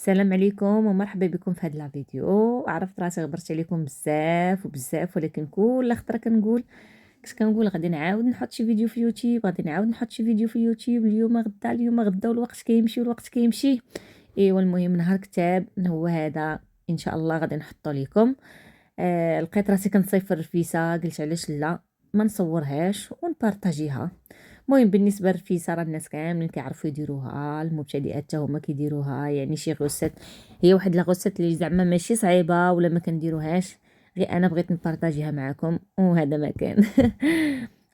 السلام عليكم ومرحبا بكم في هذا الفيديو. عرفت راسي غبرت عليكم بزاف وبزاف، ولكن كل خطره كنت كنقول غادي نعاود نحط شي فيديو في اليوتيوب، غادي نعاود نحط شي فيديو في اليوتيوب. اليوم غدا اليوم غدا، والوقت كيمشي والوقت كيمشي. ايوا المهم نهار كتاب هو هذا ان شاء الله غادي نحطو لكم. لقيت راسي كنصيفر الرفيسه، قلت علاش لا ما نصورهاش ونبارطاجيها. المهم بالنسبه للرفيسه راه الناس كاملين كيعرفوا يديروها، المبتدئات حتى هما كيديروها، يعني شي غوسات. هي واحد لاغوسات اللي زعما ماشي صعيبه ولا ما كنديروهاش، غير انا بغيت نبارطاجيها معكم وهذا ما كان.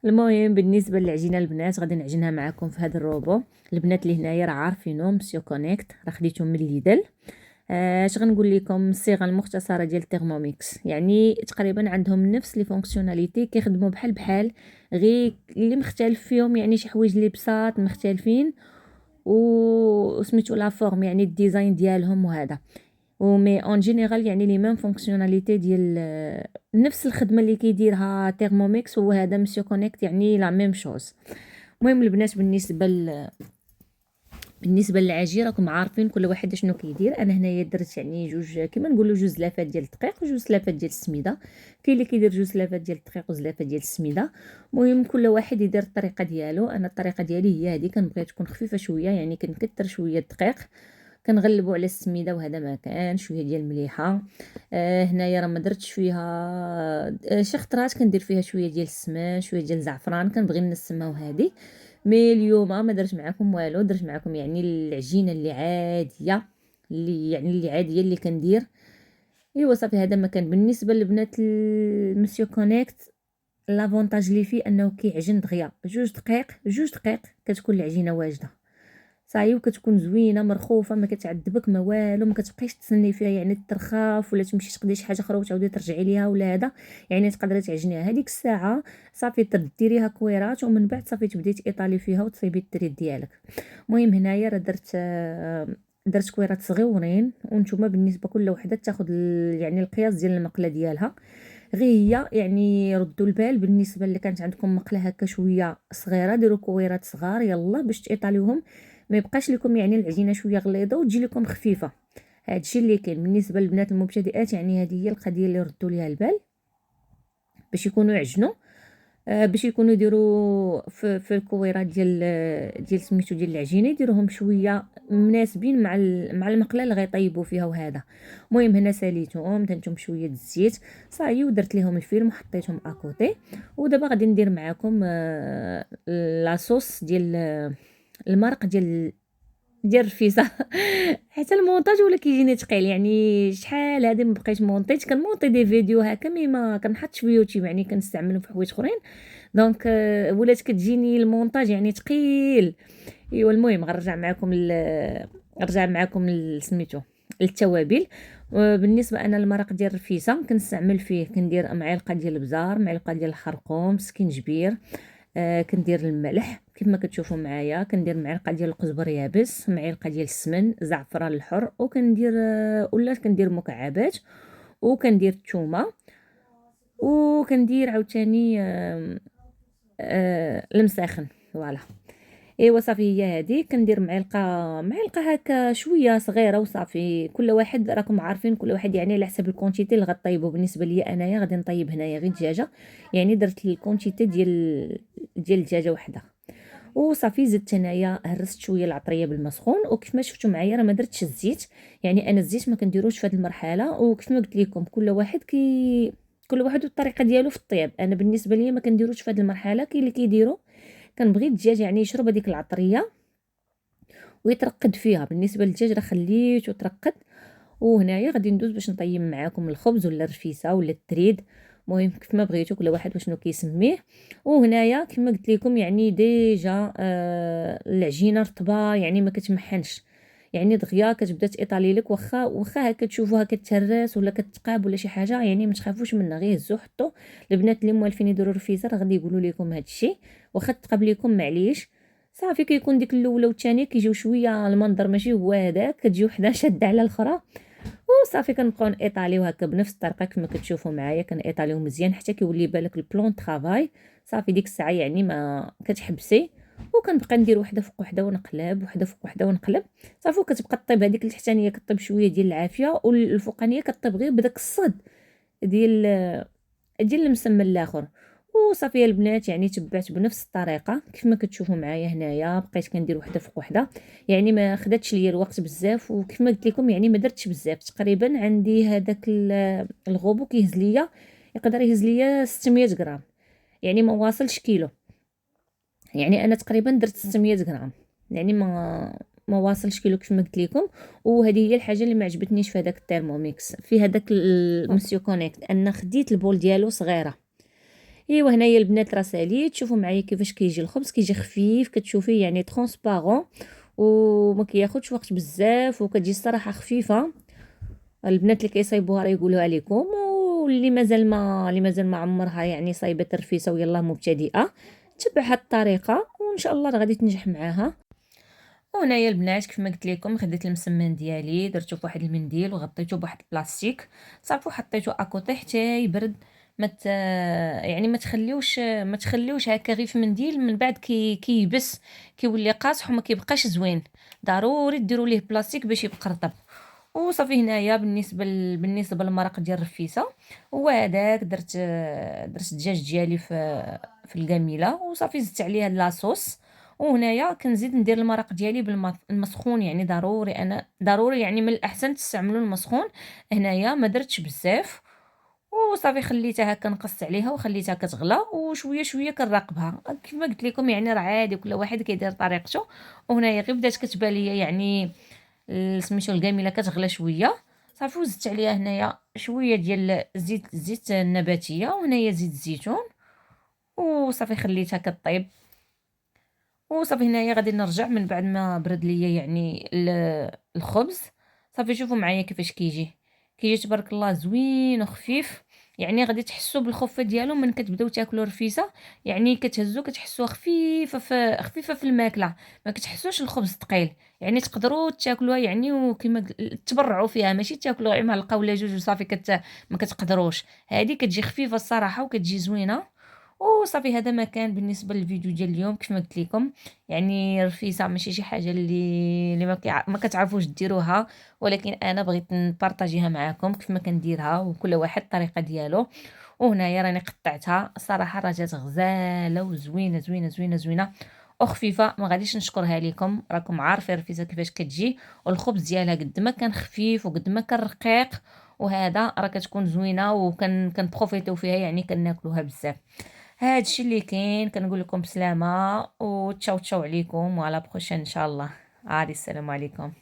المهم بالنسبه للعجينه البنات غادي نعجنها معكم في هذا الروبو. البنات اللي هنايا راه عارفينهم، مسيو كونيكت راه خديتهم من ليدل. اش غنقول لكم، الصيغه المختصره ديال تيرموميكس، يعني تقريبا عندهم نفس لي فونكسيوناليتي، كيخدموا بحال بحال، غير اللي مختلف فيهم يعني شي حوايج اللي بساط مختلفين وسميتو لا فورم، يعني الديزاين ديالهم وهذا. ومي اون جينيرال يعني لي ميم فونكسيوناليتي ديال نفس الخدمه اللي كيديرها تيرموميكس هو هذا مسيو كونيكت، يعني لا ميم شوز. المهم البنات بالنسبه للعجين راكم عارفين كل واحد شنو كيدير. انا هنايا درت يعني جوج كيما نقولوا جوج لافات ديال الدقيق وجوج لافات ديال السميده. كاين اللي كيدير جوج لافات ديال الدقيق وجوج لافات ديال السميده. المهم كل واحد يدير الطريقه ديالو. انا الطريقه ديالي هي هذه، كنبغيها تكون خفيفه شويه، يعني كنكثر شويه الدقيق، كنغلبوا على السميده وهذا ما كان شويه ديال المليحه. هنايا راه ما درتش فيها شي خطرات كندير فيها شويه ديال السمن شويه ديال الزعفران، كنبغي نسمها وهذه. مي اليوم ما درت معكم والو، درت معكم يعني العجينه اللي عاديه، اللي عاديه اللي كندير. ايوا صافي هذا ما كان. بالنسبه للبنات المسيو كونيكت، لافونتاج اللي فيه انه كيعجن دغيا، جوج دقائق كتكون العجينه واجده صايي، وكتكون زوينه مرخوفه، ما كتعذبك ما والو، ما كتبقيش تسني فيها يعني ترخاف ولا تمشي تقضي شي حاجه اخرى وتعاودي ترجعي ليها ولا هذا. يعني تقدري تعجنيها هذيك الساعه صافي، تديريها كويرات ومن بعد صافي تبداي تايطالي فيها وتصيبي التريد ديالك. المهم هنايا راه درت كويرات صغيورين، وانتم بالنسبه كل وحده تاخذ يعني القياس ديال المقله ديالها. غير هي يعني ردوا البال، بالنسبه اللي كانت عندكم مقله هكا شويه صغيره ديروا كويرات صغار يلا باش تايطاليوهم، ما يبقاش لكم يعني العجينه شويه غليظه وتجي لكم خفيفه. هادشي اللي كاين بالنسبه للبنات المبتدئات، يعني هذه هي القضيه اللي ردوا ليها البال باش يكونوا يعجنوا. باش يكونوا يديروا في الكويرات ديال سميتو ديال العجينه، يديروهم شويه مناسبين مع المقله اللي غيطيبوا فيها وهذا. المهم هنا ساليتهم، درتهم شويه الزيت صايي ودرت لهم الفيلم وحطيتهم اكوتي. ودابا غادي ندير معكم لاصوص ديال المرق ديال الرفيسه. حتى المونتاج ولا كيجيني ثقيل، يعني شحال هادي ما بقيت مونطيت، كنمونطي دي فيديو هكا مي ما كنحطش في يوتيوب، يعني كنستعملهم في حوايج اخرين. دونك ولات كتجيني المونتاج يعني ثقيل. ايوا المهم نرجع معكم سميتو التوابل. بالنسبه انا المرق ديال الرفيسه كنستعمل فيه، كندير معلقه ديال البزار، معلقه ديال الخرقوم، سكينجبير. كندير الملح كيف ما كتشوفوا معايا، كندير معلقه ديال القزبر يابس، معلقه ديال السمن، زعفران الحر، وكندير ولا كندير مكعبات، وكندير الثومه، وكندير عاوتاني المساخن. فوالا. ايوا صافي هي هذه، كندير معلقه هكا شويه صغيره وصافي. كل واحد راكم عارفين كل واحد يعني على حسب الكونتيتي اللي غطيبوا. بالنسبه لي انايا غادي نطيب هنايا غير دجاجه، يعني درت الكونتيتي ديال الدجاجه وحده. وصافي زدت انايا هرست شويه العطريه بالماء سخون، وكيف ما شفتوا معايا راه ما درتش الزيت، يعني انا الزيت ما كنديروش في هذه المرحله. وكيف ما قلت لكم كل واحد والطريقه ديالو في الطياب. انا بالنسبه لي ما كنديروش في هذه المرحله، كاين اللي كيديروا. كنبغي الدجاج يعني يشرب هذيك العطريه ويترقد فيها. بالنسبه للدجاج راه خليته ترقد. وهنايا غادي ندوز باش نطيب معاكم الخبز ولا الرفيسه ولا التريد، المهم كيف ما بغيتو كل واحد وشنو كيسميه. وهنايا كما قلت لكم يعني ديجا العجينه رطبه، يعني ما كتمحنش، يعني دغيا كتبدا تايطالي لك. واخا هكا تشوفوها كتهرس ولا كتقاب ولا شي حاجه، يعني ما تخافوش منها، غير هزو حطو. البنات اللي موالفين يديروا الرفيسه راه غادي يقولوا لكم هذا الشيء، واخا تقاب لكم معليش. صافي كيكون ديك الاولى والثانيه كيجيو شويه المنظر ماشي هو هذاك، كتجي وحده شاده على الاخرى. وصافي كنبقاو نايطاليو هكا بنفس الطريقه كما كتشوفوا معايا، كنايطاليو مزيان حتى كيولي بالك البلون طرافاي. صافي ديك الساعه يعني ما كتحبسي وكنبقى ندير وحده فوق وحده ونقلب، وحده فوق وحده ونقلب صافي. وكتبقى طيب هذيك التحتانيه كطيب شويه ديال العافيه، والفوقانيه كطيب غير بداك الصد ديال المسمن الاخر. وصافي البنات يعني تبعت بنفس الطريقه كيف ما كتشوفوا معايا هنايا، بقيت كندير وحده فوق وحده، يعني ما خداتش ليا الوقت بزاف. وكيف ما قلت لكم يعني ما درتش بزاف، تقريبا عندي هذاك الغوبو كيهز ليا، يقدر يهز ليا 600 غرام، يعني ما واصلش كيلو. يعني انا تقريبا درت 600 غرام، يعني ما واصلش كيلو كيف ما قلت لكم. وهذه هي الحاجه اللي ما عجبتنيش في هذاك الترموميكس، في هذاك المسيو كونيكت، ان خديت البول ديالو صغيره. ايوا هنايا البنات راه ساليت، شوفوا معايا كيفاش كيجي الخبز، كيجي خفيف كتشوفيه يعني ترونسبارون، وما كياخذش وقت بزاف، وكتجي الصراحه خفيفه. البنات اللي كيصايبوها راه يقولوها لكم، واللي مازال ما عمرها يعني صايبه ترفيسه ويلاه مبتدئه، تبع هاد الطريقه وان شاء الله راه غادي تنجح معاها. وهنايا البنات كيف ما قلت لكم خديت المسمن ديالي درته فواحد المنديل وغطيته بواحد البلاستيك صافي، وحطيته اكوطي حتى يبرد. يعني ما تخليوش هكا غير في منديل، من بعد كيبس كيولي قاصح وما كيبقاش زوين. ضروري ديروا ليه بلاستيك باش يبقى رطب. وصافي هنايا بالنسبه للمرق ديال الرفيسه، هو هذاك درت الدجاج ديالي في القميله، وصافي زدت عليها لاصوص. وهنايا كنزيد ندير المرق ديالي المسخون، يعني ضروري يعني من الاحسن تستعملوا المسخون. هنايا ما درتش بزاف، وصافي خليتها هكا نقصت عليها وخليتها كتغلى، وشويه شويه كنراقبها كيف ما قلت لكم، يعني راه عادي كل واحد كيدير طريقته. وهنايا غير بدات كتبان ليا يعني سميتو القامله كتغلى شويه، صافي وزدت عليها هنايا شويه ديال زيت النباتيه، وهنايا زيت الزيتون، وصافي خليتها كطيب. وصافي هنايا غادي نرجع من بعد ما برد ليا يعني الخبز. صافي شوفوا معايا كيفاش كيجي تبارك الله زوين وخفيف. يعني غادي تحسوا بالخفه ديالو من كتبداو تاكلوا رفيسه، يعني كتهزوا كتحسوها خفيفه في الماكله، ما كتحسوش الخبز ثقيل. يعني تقدروا تاكلوها يعني وكما تبرعوا فيها، ماشي تاكلوها غير معلقه ولا جوج وصافي ما كتقدروش. هذه كتجي خفيفه الصراحه وكتجي زوينه. وصافي هذا ما كان بالنسبه للفيديو ديال اليوم. كيف ما قلت لكم يعني الرفيسه ماشي شي حاجه اللي ما كتعرفوش ديروها، ولكن انا بغيت نبارطاجيها معكم كيف ما كنديرها، وكل واحد الطريقه ديالو. وهنايا راني قطعتها الصراحه راه جات غزاله وزوينه زوينه زوينه زوينه وخفيفه. ما غاديش نشكرها لكم، راكم عارفين الرفيسه كيفاش كتجي، والخبز ديالها قد ما كان خفيف وقد ما كان رقيق، وهذا راه كتكون زوينه كنبروفيتو فيها، يعني كناكلوها بزاف. هادشي اللي كاين، كنقول لكم بسلامه وتشاو تشاو عليكم، وعلى بروشين ان شاء الله. عادي السلام عليكم.